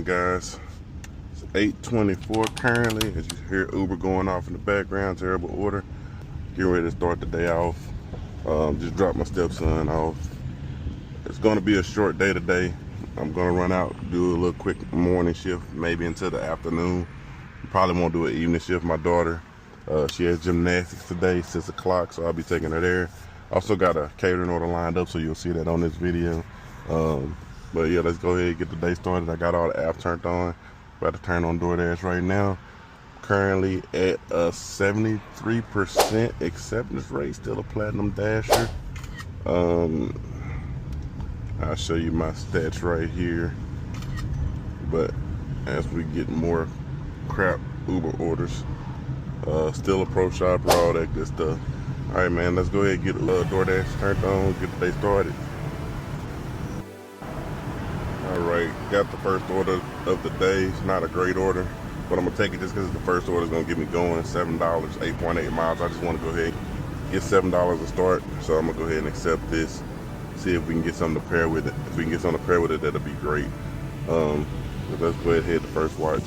morning, guys. It's 8:24 currently. As you hear Uber going off in the background, terrible order. Getting ready to start the day off. Just dropped my stepson off. It's going to be a short day today. I'm going to run out, do a little quick morning shift, maybe until the afternoon. Probably won't do an evening shift. My daughter, she has gymnastics today, 6 o'clock, so I'll be taking her there. Also got a catering order lined up, so you'll see that on this video. But yeah, let's go ahead and get the day started. I got all the apps turned on. About to turn on DoorDash right now. Currently at a 73% acceptance rate, still a platinum dasher. I'll show you my stats right here. But as we get more crap Uber orders, still a pro shopper, all that good stuff. All right, man, let's go ahead and get DoorDash turned on, get the day started. All right, got the first order of the day. It's not a great order, but I'm gonna take it just because it's the first order. Is gonna get me going. $7, 8.8 miles. I just want to go ahead and get $7 to start, so I'm gonna go ahead and accept this. See if we can get something to pair with it. If we can get something to pair with it, that'll be great. But let's go ahead and hit the first watch.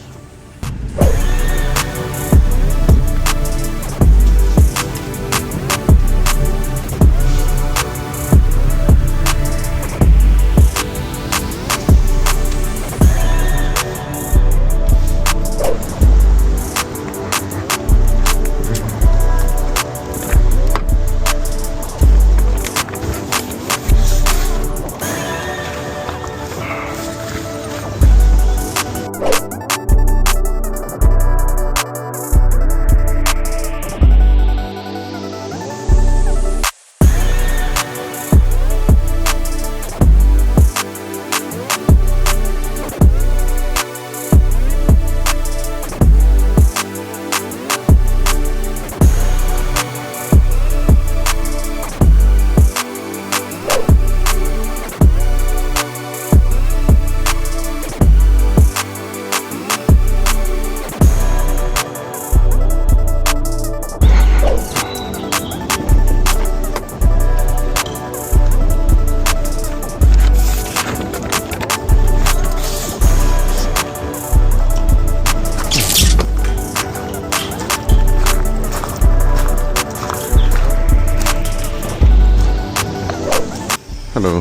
Hello.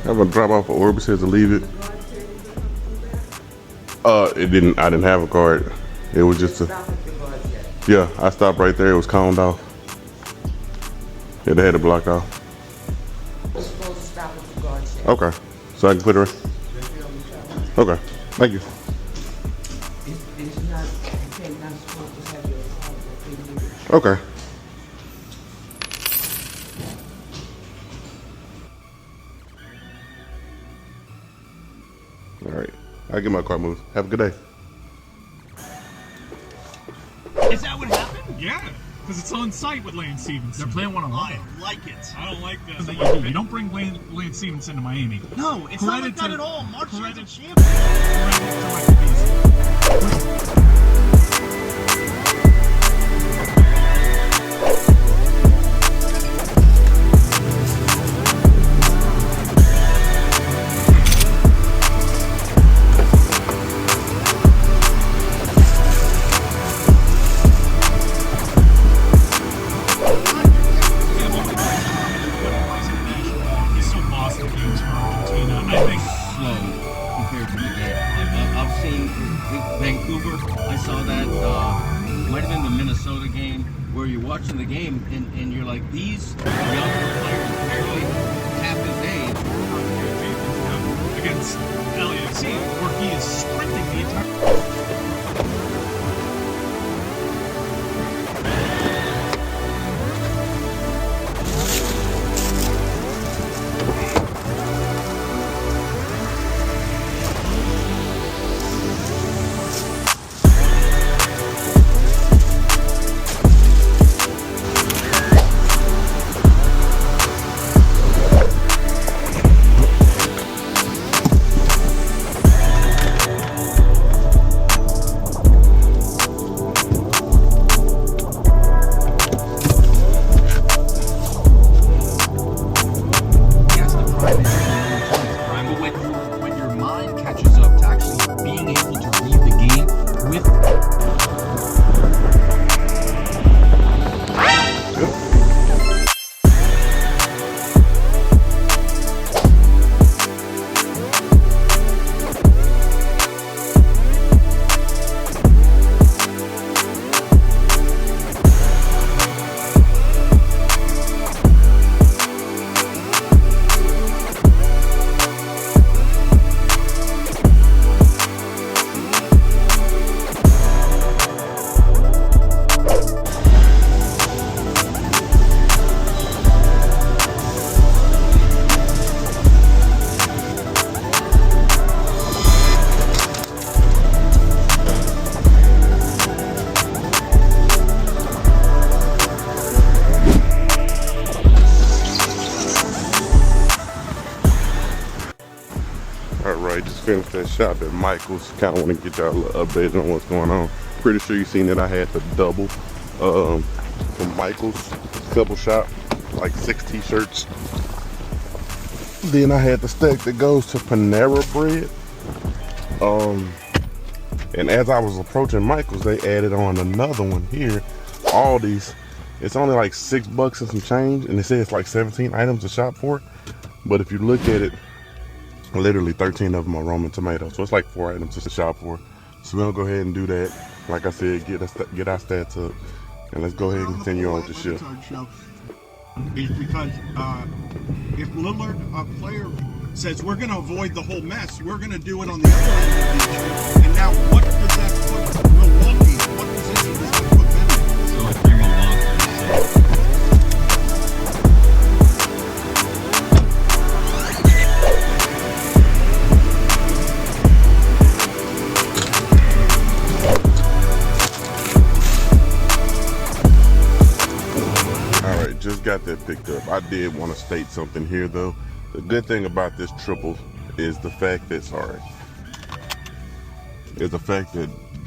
I'm gonna drop off an order. It says to leave it. It didn't. I didn't have a card. It was just a. Yeah, I stopped right there. It was coned off. Yeah, they had it blocked off. We're supposed to stop at the guard check. Okay, so I can put her in. Okay, thank you. It's not. Okay, not supposed to have your card for 3 years. Okay. All right, I'll get my car moved. Have a good day. Is that what happened? Yeah, because it's on site with Lance Stevenson. They're playing one-on-one. I like it. I don't like this. You don't bring Lance Stevenson to Miami. No, it's not like that at all. Mark's a champion. Minnesota game where you're watching the game and you're like, these young players barely half his age against LAFC where he is sprinting the entire finished that shop at Michael's. Kind of want to get y'all a little update on what's going on. Pretty sure you seen that I had the double from Michael's couple shop, like 6 t-shirts. Then I had the stack that goes to Panera Bread. And as I was approaching Michael's, they added on another one here. All these, it's only like $6 and some change, and they say it's like 17 items to shop for. But if you look at it, literally 13 of them are Roman tomatoes, so it's like 4 items to shop for. So we're gonna go ahead and do that. Like I said, get our stats up, and let's go ahead and continue on with the shift. Is because if Lillard, a player, says we're going to avoid the whole mess, we're going to do it on the other end of the issue. And now, what does that put Milwaukee? What position does that put them in? So if you're Milwaukee. Just got that picked up. I did want to state something here though. The good thing about this triple is the fact that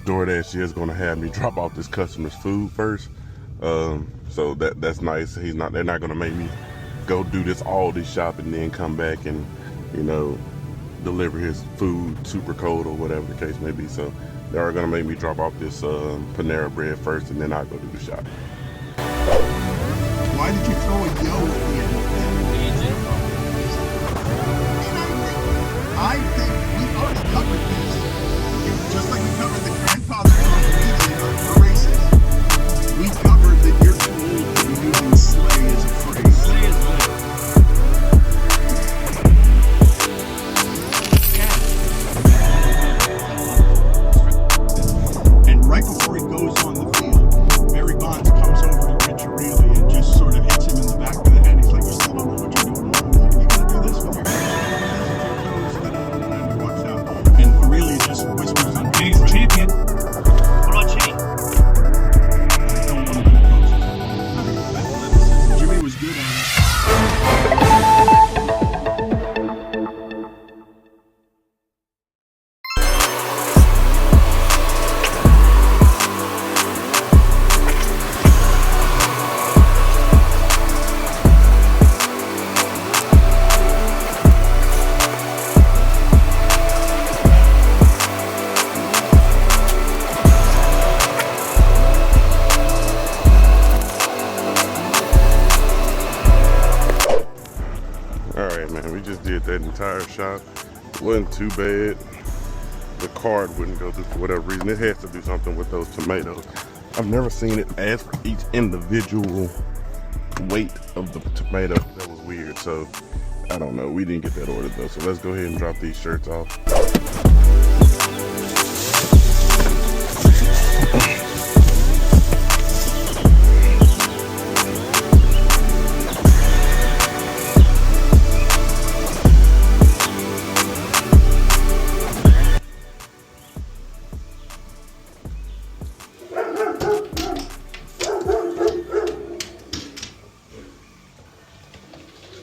DoorDash is going to have me drop off this customer's food first. So that's nice. They're not going to make me go do this Aldi shop and then come back and, you know, deliver his food super cold or whatever the case may be. So they are going to make me drop off this Panera Bread first, and then I'll go do the shop. Why did you throw a yo at the end of that? I think we already covered this. Just like we covered the grandfather races. We covered that you're too old to be using slay as a phrase. Slay is good. And right before he goes on the field, Barry Bonds comes over to Rich O'Reilly and just sort of hits him in the back of the head. He's like, you still don't know what you're doing wrong there? You gotta do this with your hands. And he walks out. And O'Reilly just whispers on He's the champion. What about Cheney? I don't want to be coached. Jimmy was good at it. That entire shop wasn't too bad. The card wouldn't go through for whatever reason. It has to do something with those tomatoes. I've never seen it ask for each individual weight of the tomato. That was weird. So I don't know. We didn't get that order though. So let's go ahead and drop these shirts off.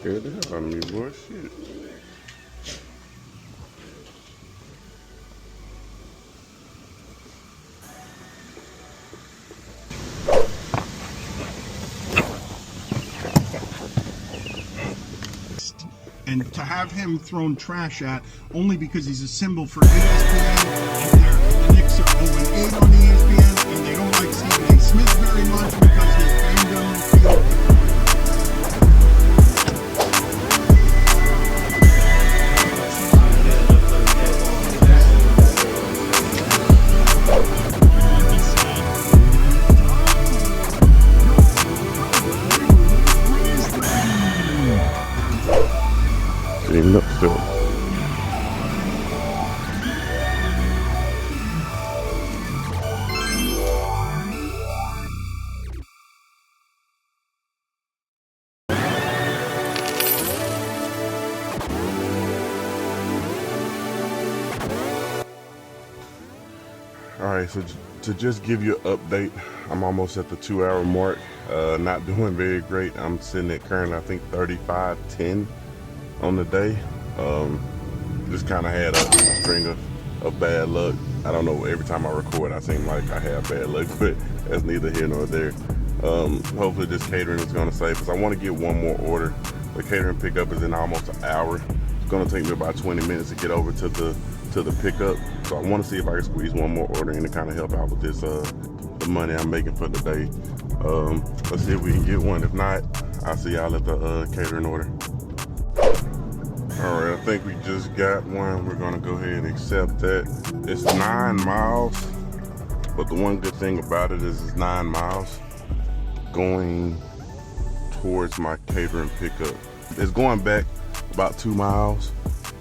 Scared the hell out of me, boy. Shit. And to have him thrown trash at only because he's a symbol for ESPN, and the Knicks are 0-8 on ESPN, and they don't like Stephen A. Smith very much because he's banged him on the field. Even up still. Alright, so to just give you an update, I'm almost at the 2-hour mark. Not doing very great. I'm sitting at currently, I think, 35.10 on the day. just kind of had a string of bad luck. I don't know, every time I record I seem like I have bad luck, but that's neither here nor there. Hopefully this catering is gonna save us. I wanna get one more order. The catering pickup is in almost an hour. It's gonna take me about 20 minutes to get over to the pickup. So I wanna see if I can squeeze one more order in to kind of help out with this, the money I'm making for the day. Let's see if we can get one. If not, I'll see y'all at the catering order. All right, I think we just got one. We're gonna go ahead and accept that. It's 9 miles, but the one good thing about it is it's 9 miles going towards my catering pickup. It's going back about 2 miles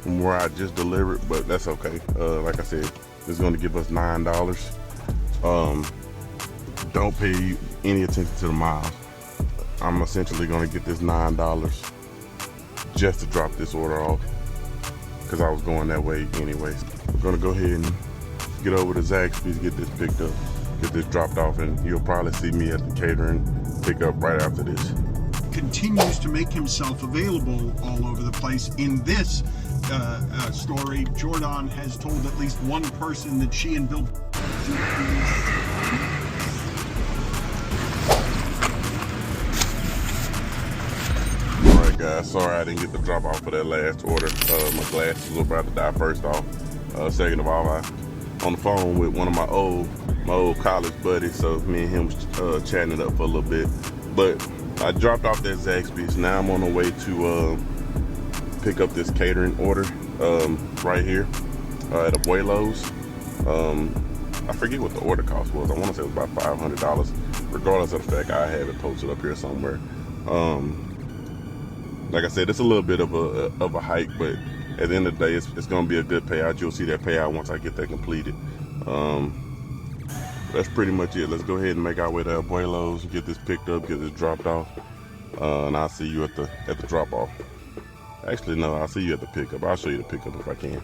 from where I just delivered, but that's okay. Like I said, it's gonna give us $9. Don't pay any attention to the miles. I'm essentially gonna get this $9 just to drop this order off because I was going that way anyways. We're gonna go ahead and get over to Zaxby's, get this picked up, get this dropped off, and you'll probably see me at the catering pickup right after this. Continues to make himself available all over the place. In this story, Jordan has told at least one person that she and Bill. Alright guys, sorry I didn't get the drop off for that last order. My glasses were about to die first off. Second of all, I on the phone with one of my old college buddies, so me and him was chatting it up for a little bit. But I dropped off that Zaxby's. Now I'm on the way to pick up this catering order right here at Abuelo's. I forget what the order cost was. I want to say it was about $500. Regardless of the fact, I have it posted up here somewhere. Like I said, it's a little bit of a hike, but at the end of the day, it's going to be a good payout. You'll see that payout once I get that completed. That's pretty much it. Let's go ahead and make our way to Abuelo's, get this picked up, get this dropped off, and I'll see you at the drop off. Actually, no, I'll see you at the pickup. I'll show you the pickup if I can.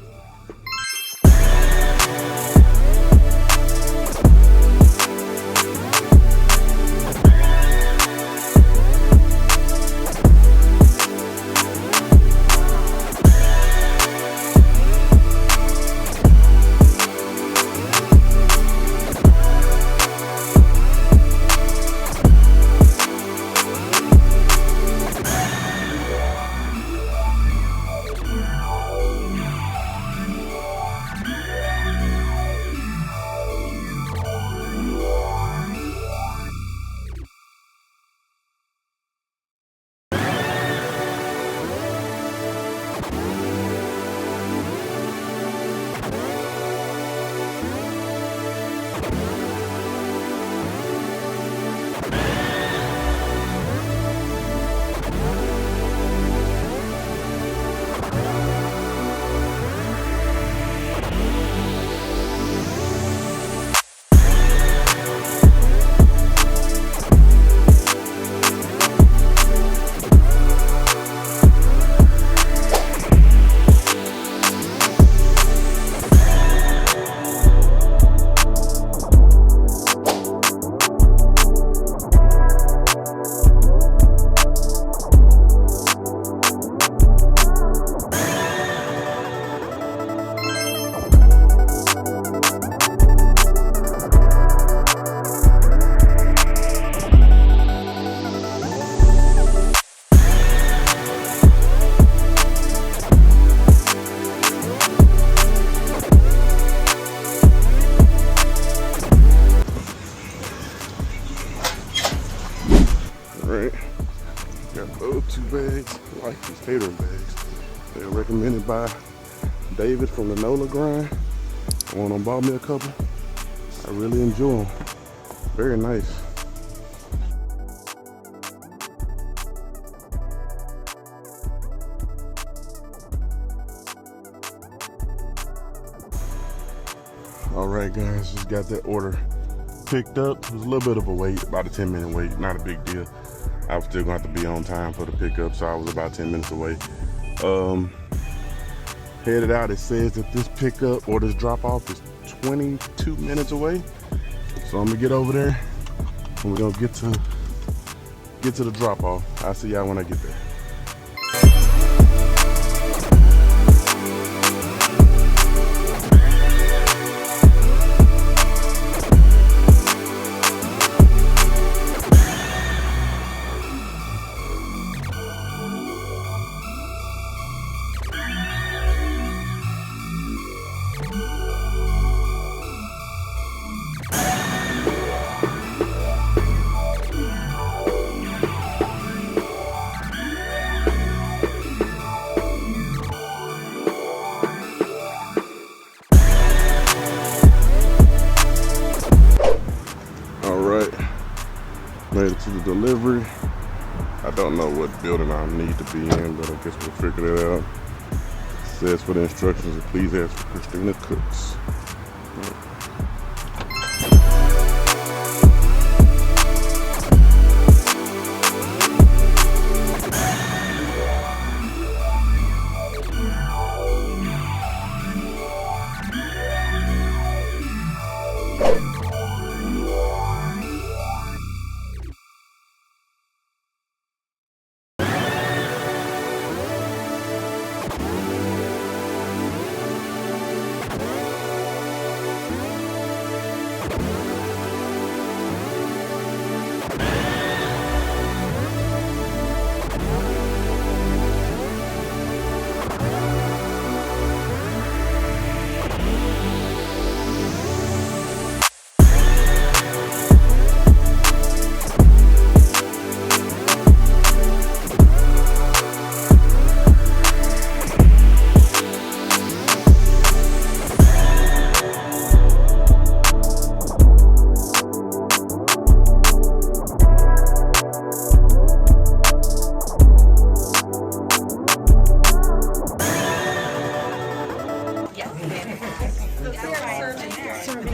Right, got those 2 bags. I like these catering bags. They're recommended by David from the NOLA grind. One of them bought me a couple. I really enjoy them. Very nice. All right, guys, just got that order picked up. It was a little bit of a wait, about a 10-minute wait, not a big deal. I was still going to have to be on time for the pickup, so I was about 10 minutes away. Headed out, it says that this pickup or this drop off is 22 minutes away. So I'm gonna get over there and we're gonna get to the drop off. I'll see y'all when I get there. to the delivery. I don't know what building I need to be in, but I guess we'll figure that out. It says for the instructions, please ask for Christina Cooks.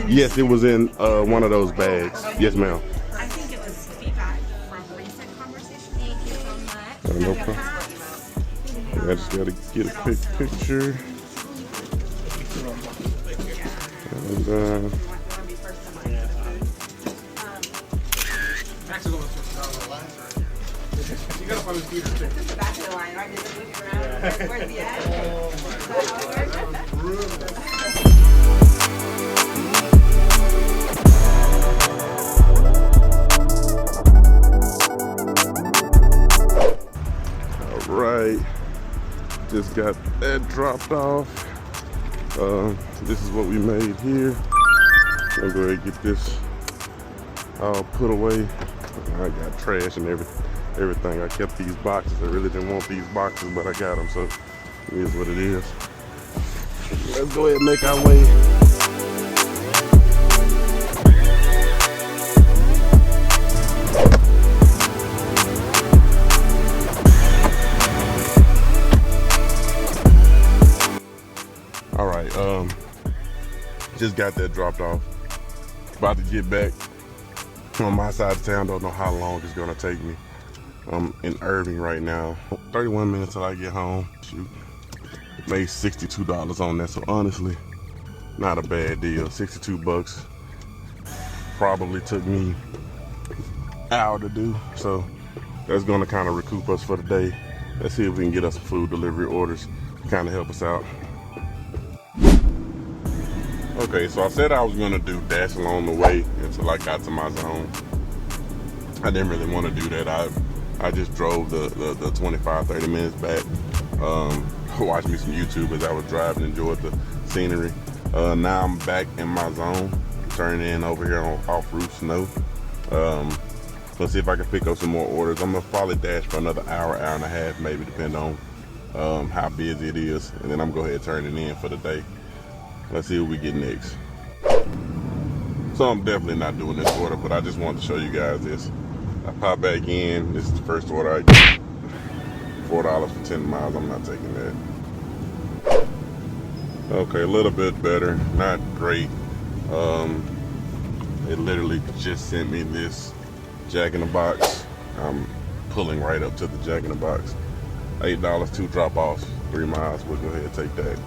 Yes, it was in one of those bags. Yes, ma'am. I think it was feedback from recent conversation. Thank you so much. No problem. I just gotta get a quick picture. And You gotta find this dude. This is the back of the line, right? Just moving around. Where's the end? right, just got that dropped off. This is what we made here. I'm gonna go ahead and get this all put away. I got trash and everything. I kept these boxes. I really didn't want these boxes, but I got them, so it is what it is. Let's go ahead and make our way. All right, just got that dropped off. About to get back on my side of town. Don't know how long it's gonna take me. I'm in Irving right now. 31 minutes till I get home. Shoot, made $62 on that. So honestly, not a bad deal. 62 bucks. Probably took me an hour to do. So that's gonna kind of recoup us for the day. Let's see if we can get us some food delivery orders to kind of help us out. Okay, so I said I was gonna do Dash along the way until I got to my zone. I didn't really want to do that. I just drove the 25-30 minutes back. Watched me some YouTube as I was driving, enjoyed the scenery. Now I'm back in my zone, turning in over here on off-route snow. Let's see if I can pick up some more orders. I'm gonna probably dash for another hour, hour and a half, maybe, depending on how busy it is, and then I'm gonna go ahead and turn it in for the day. Let's see what we get next. So I'm definitely not doing this order, but I just wanted to show you guys this. I pop back in. This is the first order I get. $4 for 10 miles. I'm not taking that. Okay, a little bit better. Not great. It literally just sent me this Jack in the Box. I'm pulling right up to the Jack in the Box. $8, 2 drop-offs, 3 miles. We'll go ahead and take that.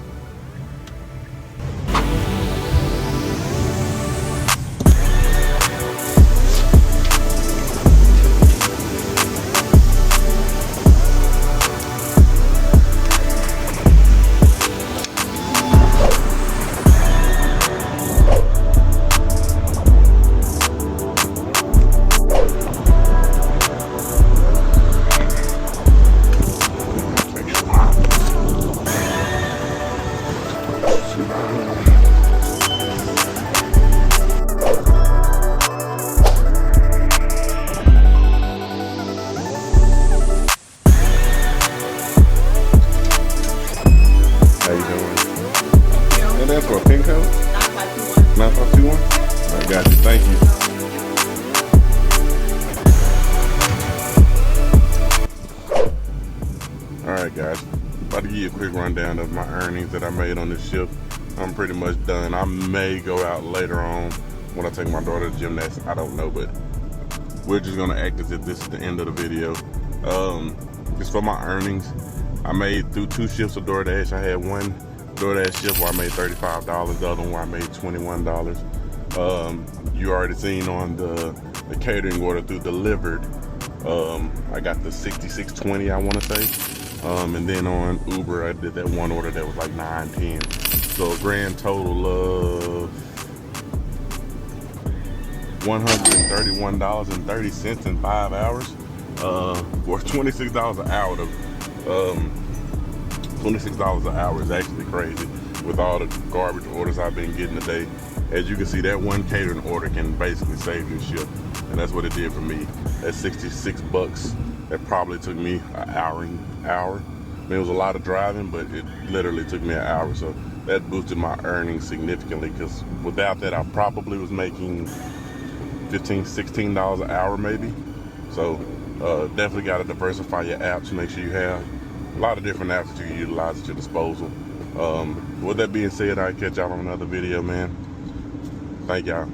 Alright guys, about to give you a quick rundown of my earnings that I made on this shift. I'm pretty much done. I may go out later on when I take my daughter to gymnastics. I don't know, but we're just gonna act as if this is the end of the video. Just for my earnings, I made through 2 shifts of DoorDash. I had one DoorDash shift where I made $35, the other one where I made $21. You already seen on the catering order through Dlivrd. I got the $66.20, I want to say. And then on Uber, I did that one order that was like $9.10. So a grand total of $131.30 in 5 hours. For $26 an hour. $26 an hour is actually crazy with all the garbage orders I've been getting today. As you can see, that one catering order can basically save your shift, and that's what it did for me. At 66 bucks, that probably took me an hour. I mean, it was a lot of driving, but it literally took me an hour. So that boosted my earnings significantly, because without that, I probably was making $15, $16 an hour maybe. So definitely got to diversify your apps. Make sure you have a lot of different apps that you can utilize at your disposal. With that being said, I'll catch y'all on another video, man. Thank y'all.